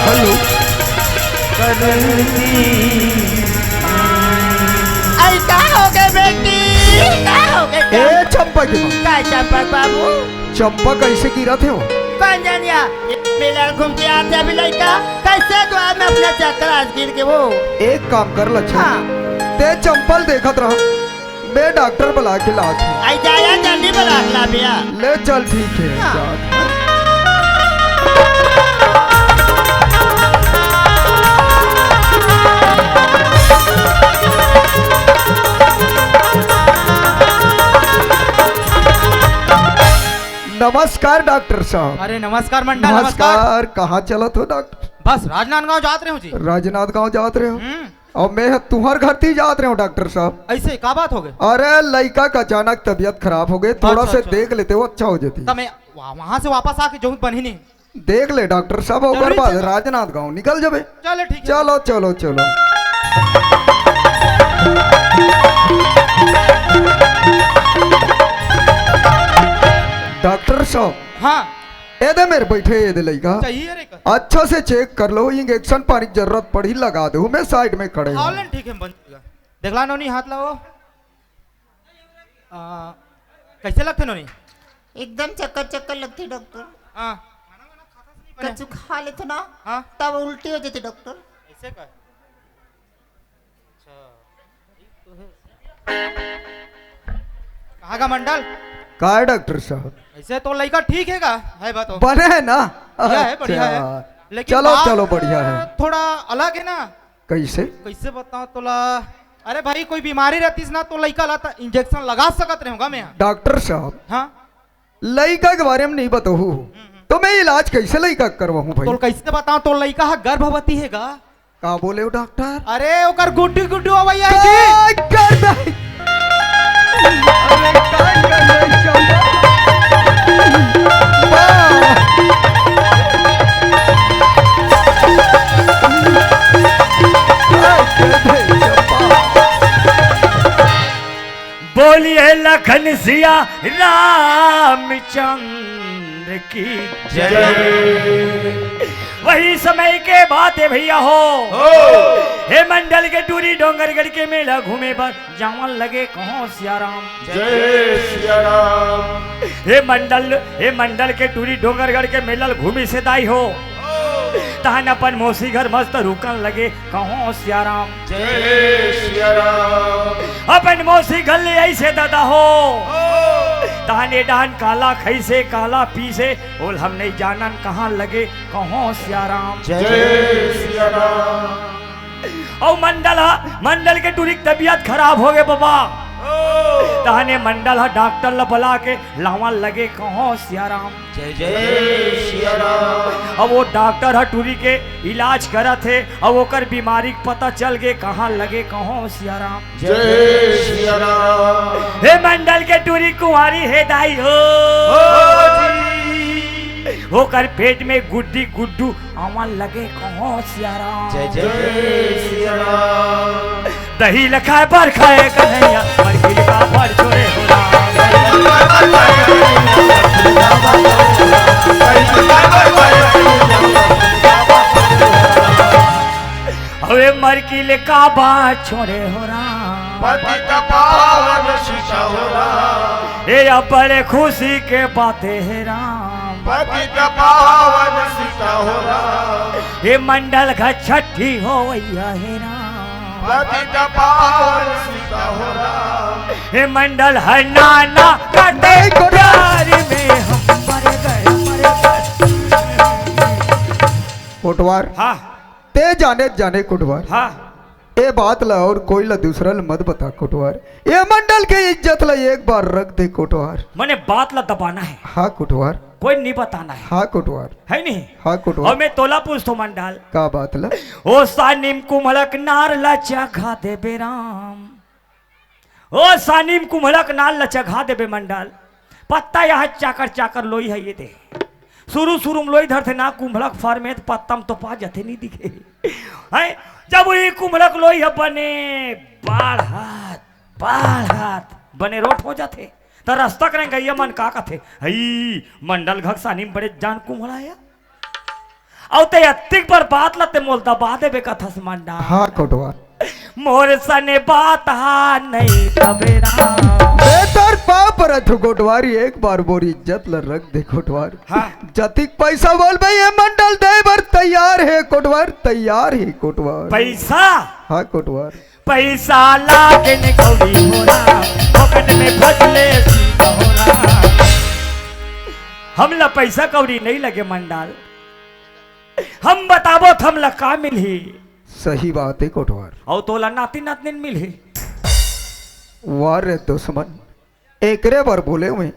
Hello ऐसा हो गए बेटी, क्या हो गए? ए चंपा की माँ, क्या चंपक बाबू? चंपा कैसे गिरा थे वो? कौन जानिया? मेला घूम के आते अभी लड़का कैसे द्वार में अपने चक्कर आज गिर के वो। एक काम कर लच्छा, हाँ। ते चंपल देखत रहा, मैं डॉक्टर बुला के लात हूँ। आई जाया जल्दी बुला ला भैया। ले चल ठीक है। हाँ। जा। नमस्कार डॉक्टर साहब। अरे नमस्कार मंडल, नमस्कार। नमस्कार। कहाँ चलत हो डॉक्टर? बस राजनांदगांव जात रहे हो जी। राजनांदगांव जात रहे हो? और मैं तुम्हार घर थी जात रहे हो डॉक्टर साहब। ऐसे का बात हो गए? अरे लड़का का अचानक तबीयत खराब हो गई, थोड़ा अच्छा, से अच्छा। देख लेते हो अच्छा हो जाती। तो मैं वहां से वापस आके जो बनी नहीं। देख ले डॉक्टर साहब, और जरूरी बाद चलो। राजनांदगांव निकल जाबे। चलो ठीक है। चलो चलो चलो। डॉक्टर साहब, हाँ एदे मेरे बैठे एदे लड़का चाहिए रे का। अच्छा से चेक कर लो, इंजेक्शन पानी की जरूरत पड़ी लगा दो, मैं साइड में खड़े हूँ। ऑनलाइन ठीक है, बन जाएगा। देखला नोनी, हाथ लाओ। कैसे लगते नोनी? एकदम चक्कर चक्कर लगती डॉक्टर। हाँ कच्चू खा लेते ना हाँ तब उल्टी हो जाती डॉक्टर। ऐसे का? कहाँ का मंडल? का है डॉक्टर साहब? ऐसे तो लड़का ठीक है का है बात हो। बने है ना? बढ़िया है, बढ़िया है। अच्छा। लेकिन चलो बात चलो बढ़िया है। थोड़ा अलग है ना। कैसे? कैसे बताओ तोला? अरे भाई कोई बीमारी रहती ना तो लड़का लाता इंजेक्शन लगा सकत रहे होगा मैं। डॉक्टर साहब, हाँ लड़का के बारे में नहीं बताओ तो मैं इलाज कैसे लड़का करवाऊँ तो भाई? कैसे बताओ तो लड़का है गर्भवती है गा? का बोले हो डॉक्टर? अरे ओकर गुड्डी गुड्डी हो भैया जी। काय कर दे? अरे काय कर दे चंपा? वाह! काय कर दे चंपा? बोलिए लखन सिया रामचंद्र की जय। वही समय के बात है भैया हो। हे मंडल के टूरी डोंगरगढ़ के मेला घूमे पर जावन लगे कहो सियाराम जय सिया राम। हे मंडल के टूरी डोंगरगढ़ के मेला घूमी से दाई हो। तहन अपन मौसी घर मस्त रुकन लगे कहो सियाराम जय सिया राम। अपन मौसी घर ले ऐसे दादा हो। तहने डान काला खैसे काला पीसे बोल हम नहीं जानन कहाँ लगे कहो सियाराम जय सिया राम। और मंडल के टूरी तबीयत खराब हो गए बाबा। तहने मंडल डॉक्टर ला बुला के लावन लगे कहो सियाराम जय जय सिया राम। अब वो डॉक्टर टूरी के इलाज करत है। अब ओकर बीमारी के पता चल गए कहाँ लगे कहो सियाराम जय सिया राम। हे मंडल के टूरी कुंवारी है दाई हो। होकर पेट में गुड्डी गुड्डू आवन लगे कहो सियाराम जय जय सिया राम। दही लखाए पर खाए कन्हैया मरगिल का पर छोड़े हो राम। अबे मरगिल का बात छोड़े हो राम। पति का पावन शिक्षा हो राम। ये अब बड़े खुशी के बातें है राम। पति का पावन शिक्षा हो राम। ये मंडल का छठी हो भैया है राम। पति का पावन शिक्षा हो राम। हे मंडल है नाना करते प्यार में हम मर गए। कोटवार हाँ ते जाने कोटवार, हाँ ये बात ला और कोई ला दूसरा ला मत बता कोटवार। ये मंडल के इज्जत ला एक बार रख दे कोटवार। मैंने बात ला दबाना है, हाँ कोटवार। कोई नहीं बताना है। हाँ कोटवार। है नहीं? हाँ और कोटवार। मैं तोला पूछतो मंडल का बात ला? ओ सानिम कुमलक नार लचा खा दे बेराम। ओ सानिम कुमलक नार लचा खा दे बे मंडल। पत्ता यहाँ चाकर चाकर लोई है ये दे। शुरू में लोई धरते ना कुंभलक फॉर्मेट पत्तम तो पा जाते नहीं दिखे है। जब ये कुंभलक लोई है बने बाढ़ हाथ बने रोट हो जाते तो रास्ता करेंगे ये मन का कथे हई मंडल घक सानी बड़े जान कुंभलाया और ते अत्तिक पर बात लते मोल दबा देबे कथस मंडा हाँ कोटवार मोर सने बात हा नहीं तबेरा बेहतर पाप रथ कोटवारी एक बार बोरी इज्जत ल रख दे कोटवार हाँ। जतिक पैसा बोल भाई ये मंडल देवर तैयार है कोटवार तैयार है कोटवार पैसा हाँ कोटवार पैसा लाके ने कौड़ी होना पकड़ में फसले सीधा होना हमला पैसा कौड़ी नहीं लगे मंडाल हम बताबो हमला का मिलही सही बात है कोटवार और तोला नाती नातनी मिलही वार रे दुश्मन एकरे बार बोले हुए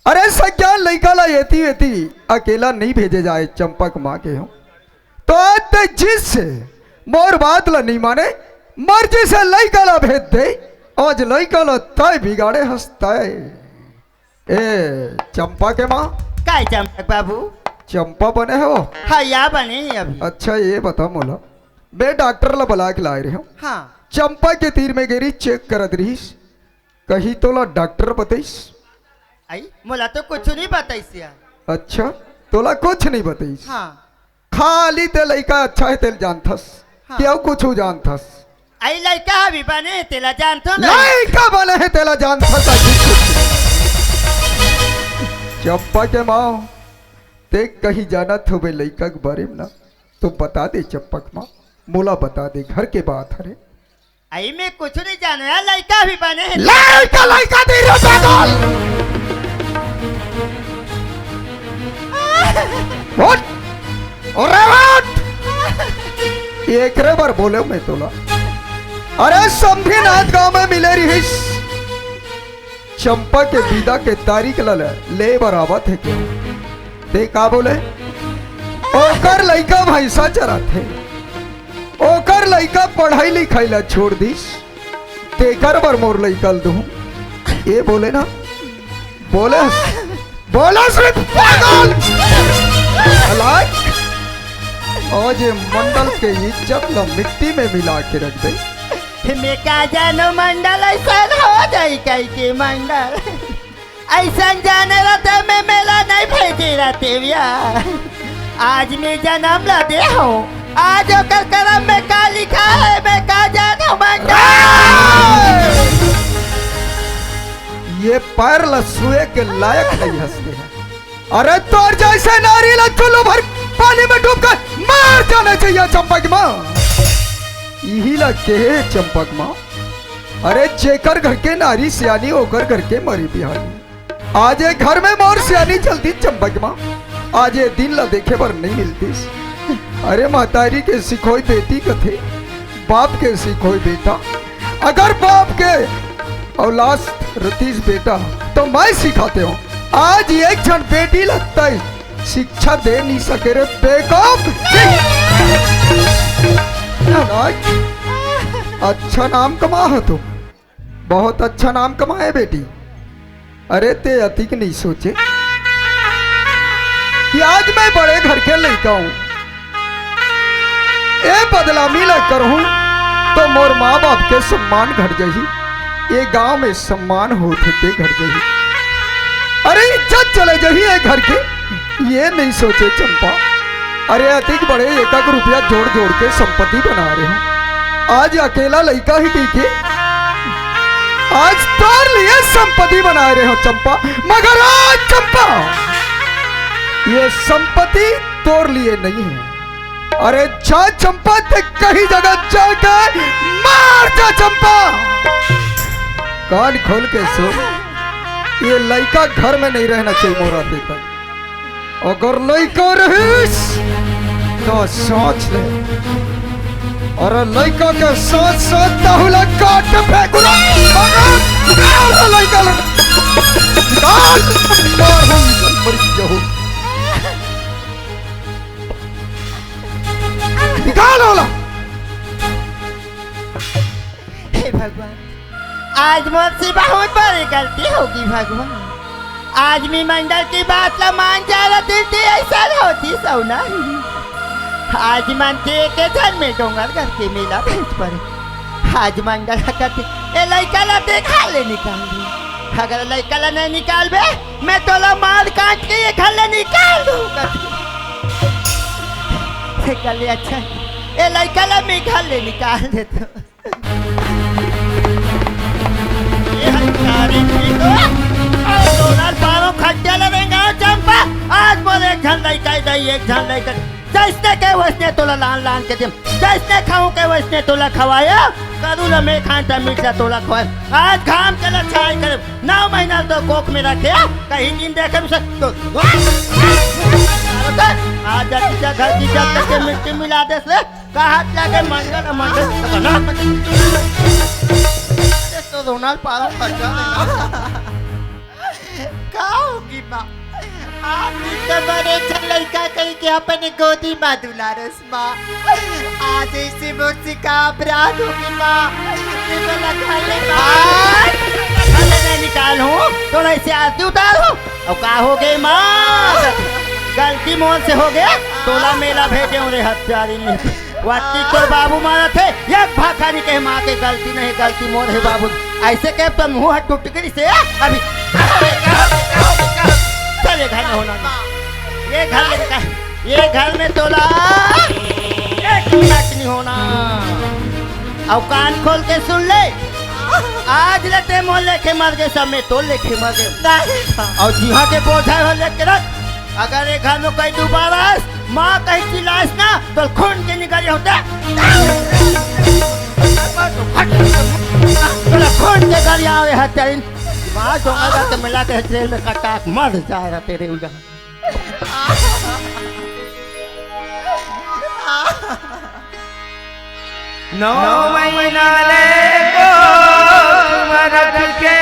अरे सज्ञान लइका ला येती वेती अकेला नहीं भेजे जाए चंपक माँ के हो तो आज जिस से मोर बात ला नहीं माने मर्जी से लइका ला भेज दे आज लइका ला तय बिगाड़े हंसता ए चंपा के माँ काय चंपक बाबू चंपा बने हो हाँ या बने ही अभी अच्छा ये बता मोला मैं डॉक्टर ला बुला के लाए रहे हूँ हाँ चंपा के तीर में गिरी चेक करत रहीस कही तो ला डॉक्टर बताइस आई मोला तो कुछ नहीं बताइस यार अच्छा तोला कुछ नहीं बताइस हाँ खाली ते लइका अच्छा है तेल जानथस हाँ। क्या कुछ जानथस आई लड़का अभी बने तेला जानतो ना लइका बने है तेला जानथस चंपा के माँ ते कहीं जानत हो लइका के बारे में ना तो बता दे चंपक माँ मोला बता दे घर के बात हरे आई मैं कुछ नहीं जानो यार लड़का अभी बने हैं लइका लइका दे रे पागल उठ अरे उठ एकरे बार बोले मैं तोला अरे संभिनाथ गांव में मिले रहीस चंपा के विदा के तारीख ले बराबर थे क्या ते का बोले ओकर लइका भैंसा चराथे ओकर लइका पढ़ाई लिखाई ला छोड़ दीस तेकर बर मोर लइका दूं ये बोले ना बोले बोला सिर्फ पागल अलग आज ये मंडल के इज्जत ला मिट्टी में मिला के रख दे मैं का जानो मंडल ऐसा हो जाए कहीं के मंडल ऐसा जाने रहते मैं मेला नहीं भेजे रहते भैया आज मैं जन्म ला दे हो आज ओकर करम में का लिखा है मैं का जानो मंडल ये पैर लसुए के लायक नहीं हंसते हैं अरे तोर जैसे नारी ला चुल्लू भर पानी में डूब कर मार जाना चाहिए चंपक माँ यही लग के है चंपक माँ अरे जेकर घर के नारी सियानी होकर घर के मरी बिहारी आज ये घर में मोर सियानी चलती चंपक माँ आज ये दिन ला देखे पर नहीं मिलती अरे मातारी के सिखोई बेटी कथे बाप के सिखोई बेटा अगर बाप के औलाद रतीश बेटा तो मैं सिखाते हूँ आज एक क्षण बेटी लगता है शिक्षा दे नहीं सके रे बेकूफ अच्छा नाम कमा हो तुम बहुत अच्छा नाम कमाए बेटी अरे ते अतिक नहीं सोचे कि आज मैं बड़े घर के लड़का हूं ए बदलामी लेकर हूं तो मोर माँ बाप के सम्मान घट जाही ये गांव में सम्मान होते ते घट जाही अरे इज्जत चले जाही ये घर के ये नहीं सोचे चंपा अरे अधिक बड़े एक रुपया जोड़ जोड़ के संपत्ति बना रहे हो आज अकेला लड़का ही ठीक है आज तोर लिए संपत्ति बना रहे हो चंपा मगर आज चंपा ये संपत्ति तोर लिए नहीं है अरे जा चंपा ते कहीं जगह जाकर मार जा चंपा कान खोल के सुन ये लड़का घर में नहीं रहना चाहिए मोरा देकर अगर लड़का रहीस तो सोच ले और लड़का के साथ साथ ताहुला काट फेंकुला लड़का निकाल होला हे भगवान आज मुझसे बहुत बड़ी गलती होगी भगवान आज मी मंडल की बात ला मान जा रही थी ऐसा होती सौना आज मन के जन में डोंगर करके मेला भेज पड़े आज मंडल करते ए लड़का ला देखा ले निकाल दी अगर लड़का ला नहीं निकाल बे मैं तो ला मार काट के ये घर ले निकाल दूंगा अच्छे कले अच्छा ए लड़का ला निकाल ले निकाल दे तो ये हमारी ठीक हो दोनों पारों खट्टे लगेंगे चंपा आज बोले एक झन लड़का दई एक झन लड़का जैसने के वैसने तोला लान लान के दिन जैसने खाऊं के वैसने तोला खवाया करूँ ना मैं खानता मीठा तोला खवाए आज घाम के लछाई कर 9 महीना तो कोक में रखे कहीं दिन देखे तो आज घर की जब तक मिट्टी मिला दे से कहा लगे मंगल मंगल तो रोनाल पारा खर्चा का होगी माँ आप इतने बड़े लड़का कहीं के अपने गोदी माँ दुलारस माँ आज ऐसे मुझसे का अपराध होगी माँ निकाल हूँ तो ऐसे आरती उतार हूँ और का हो गई माँ गलती मोहन से हो गया तोला मेला भेजे उन्हें हत्यारी ने वत्ती तो बाबू मारा थे एक भाखानी के माँ के गलती नहीं गलती मोर है बाबू ऐसे के तो मुँह टुटकरी से अभी चले घर में होना ये घर में तोला एक मिनट नहीं होना और कान खोल के सुन ले आज लेते मोहल्ले के मर गए सब में तो लेके मर गए और जीहा के बोझा हो लेके रख अगर एक घर में कहीं दोबारा माँ कहीं चिल्लास ना तो खून के निकल होता खून के घर आवे हत्यारी माँ जोंगा के मिला के जेल में कटा मर जाएगा तेरे उधर 9 महीना ले को मरद के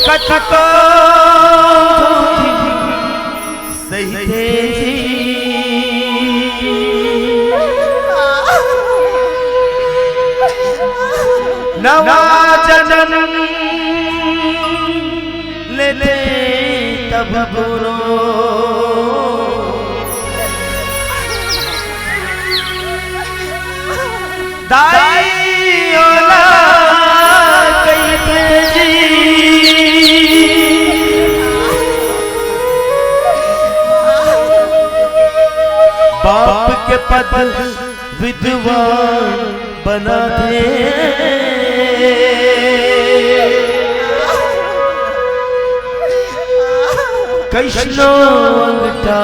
कथको सही थे नवा जन्म लेते तब बुरो दाई औलाद कहते जी बाप के पद विधवा बना दे कृष्णो अंगठा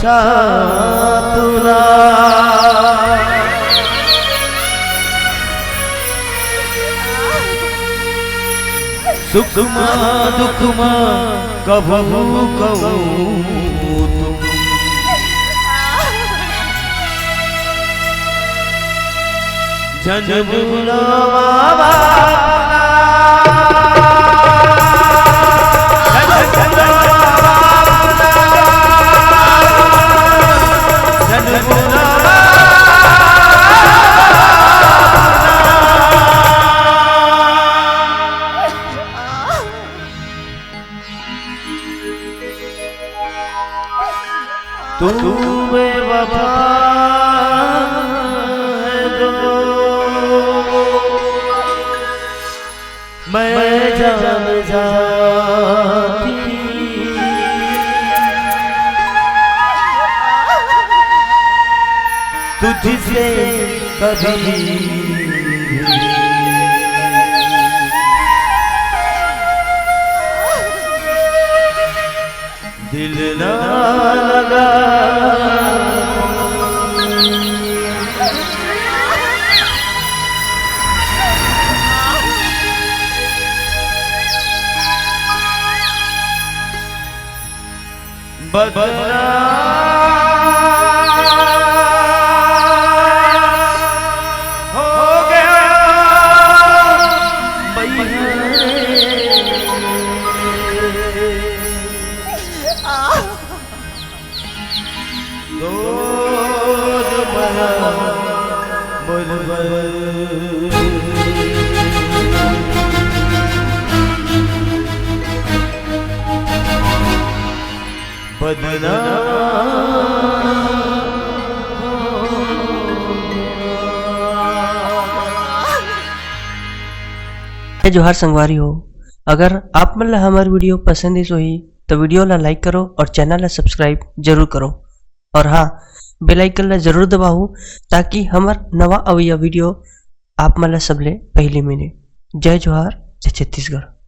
चातुरा सुखमा दुखमा कभू कभू जनमुला तू वफा मैं जान जाती तुझसे कभी दिल ना लगा बदला हो गया बदला जय जोहार संगवारी हो। अगर आप मन ला हमार वीडियो पसंद इस होही तो वीडियो ला लाइक करो और चैनल ला सब्सक्राइब जरूर करो। और हाँ, बेल आइकन ला जरूर दबाओ ताकि हमार नवा अवैया वीडियो आप मन ला सबले पहले मिले। जय जोहार, जय छत्तीसगढ़।